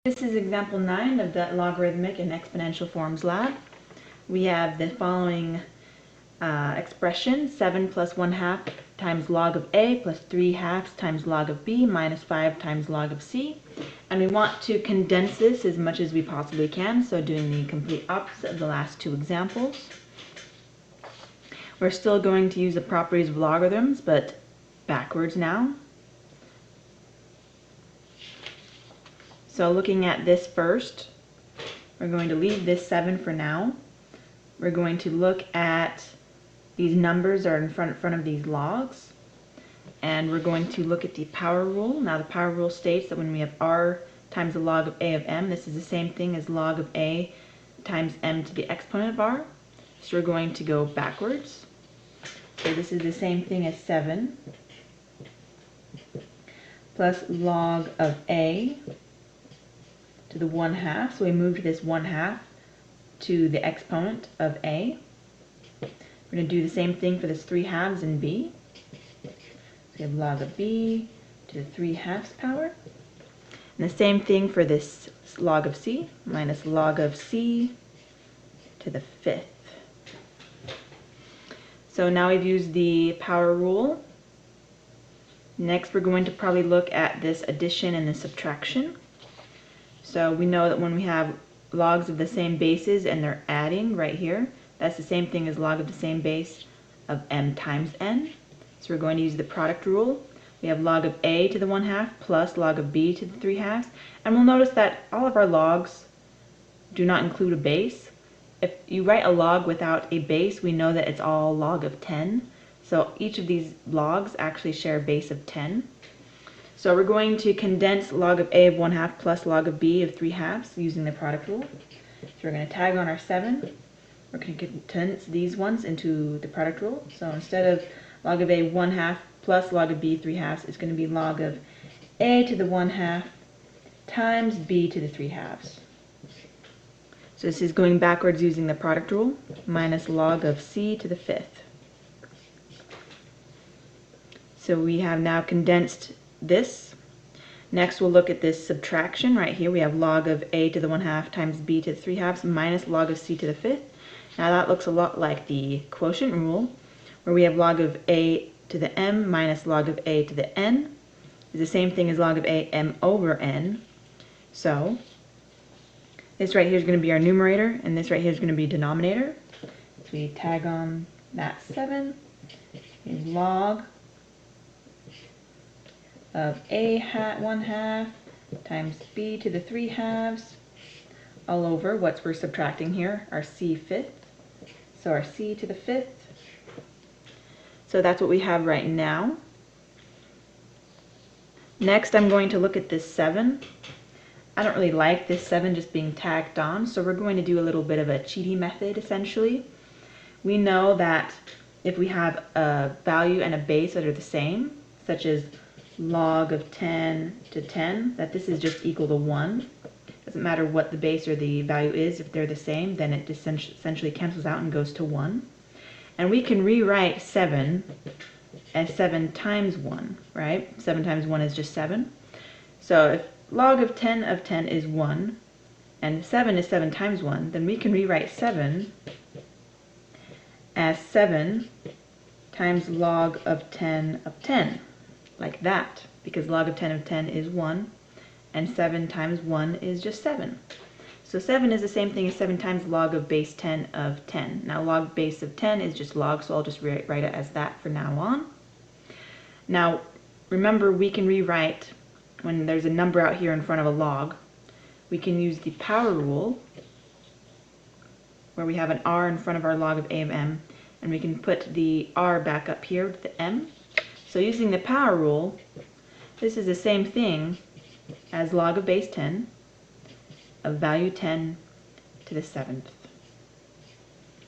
This is example 9 of the logarithmic and exponential forms lab. We have the following expression: 7 plus 1/2 times log of a plus 3/2 times log of b minus 5 times log of c. And we want to condense this as much as we possibly can, so doing the complete opposite of the last two examples. We're still going to use the properties of logarithms, but backwards now. So looking at this first, we're going to leave this 7 for now. We're going to look at these numbers that are in front of these logs, and we're going to look at the power rule. Now the power rule states that when we have r times the log of a of m, this is the same thing as log of a times m to the exponent of r. So we're going to go backwards. So this is the same thing as 7 plus log of a to the 1/2. So we moved this 1/2 to the exponent of a. We're going to do the same thing for this 3/2 in b. So we have log of b to the 3/2 power. And the same thing for this log of c, minus log of c to the 5th. So now we've used the power rule. Next we're going to probably look at this addition and the subtraction. So we know that when we have logs of the same bases and they're adding right here, that's the same thing as log of the same base of m times n. So we're going to use the product rule. We have log of a to the 1/2 plus log of b to the 3/2. And we'll notice that all of our logs do not include a base. If you write a log without a base, we know that it's all log of 10. So each of these logs actually share a base of 10. So we're going to condense log of a of 1/2 plus log of b of 3/2 using the product rule. So we're going to tag on our 7. We're going to condense these ones into the product rule. So instead of log of a 1/2 plus log of b 3/2, it's going to be log of a to the 1/2 times b to the 3/2. So this is going backwards using the product rule, minus log of c to the 5th. So we have now condensed this. Next we'll look at this subtraction right here. We have log of a to the 1/2 times b to the 3/2 minus log of c to the 5th. Now that looks a lot like the quotient rule, where we have log of a to the m minus log of a to the n. It's the same thing as log of a m over n. So this right here is going to be our numerator, and this right here is going to be denominator. So we tag on that 7 is log of a 1/2 times b to the 3/2 all over what we're subtracting here, our c 5th. So our c to the 5th. So that's what we have right now. Next I'm going to look at this 7. I don't really like this 7 just being tagged on, so we're going to do a little bit of a cheaty method essentially. We know that if we have a value and a base that are the same, such as log of 10 to 10, that this is just equal to 1. Doesn't matter what the base or the value is, if they're the same, then it essentially cancels out and goes to 1. And we can rewrite 7 as 7 times 1, right? 7 times 1 is just 7. So if log of 10 is 1, and 7 is 7 times 1, then we can rewrite 7 as 7 times log of 10 of 10. Like that, because log of 10 of 10 is 1, and 7 times 1 is just 7. So 7 is the same thing as 7 times log of base 10 of 10. Now log base of 10 is just log, so I'll just write it as that for now on. Now remember, we can rewrite, when there's a number out here in front of a log, we can use the power rule, where we have an r in front of our log of a of m, and we can put the r back up here with the m. So using the power rule, this is the same thing as log of base 10 of value 10 to the 7th,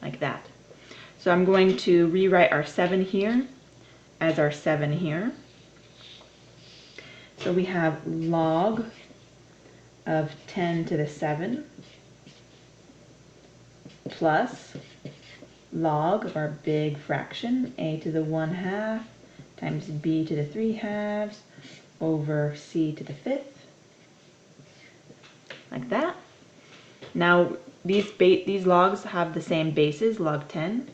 like that. So I'm going to rewrite our 7 here as our 7 here. So we have log of 10 to the 7 plus log of our big fraction, a to the 1/2 times b to the 3/2 over c to the 5th like that. Now these logs have the same bases, log 10.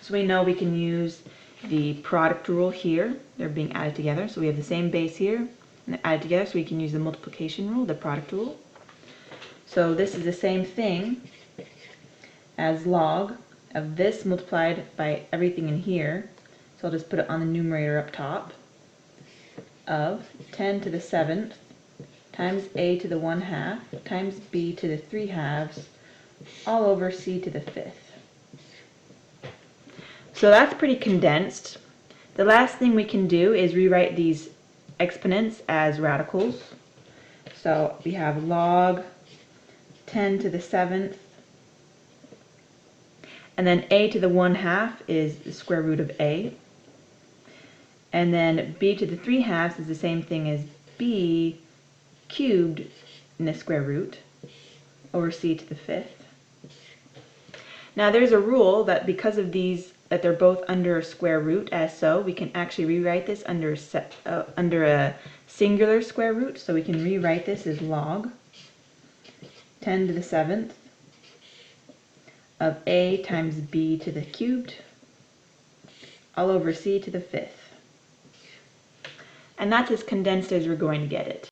So we know we can use the product rule here. They're being added together, so we have the same base here, and they're added together, so we can use the multiplication rule, the product rule. So this is the same thing as log of this multiplied by everything in here. So I'll just put it on the numerator up top, of 10 to the 7th times a to the 1/2 times b to the 3/2 all over c to the 5th. So that's pretty condensed. The last thing we can do is rewrite these exponents as radicals. So we have log 10 to the 7th, and then a to the 1/2 is the square root of a, and then b to the 3/2 is the same thing as b cubed in the square root over c to the 5th. Now there's a rule that because of these, that they're both under a square root, as so, we can actually rewrite this under a singular square root. So we can rewrite this as log 10 to the 7th of a times b to the cubed all over c to the 5th. And that's as condensed as we're going to get it.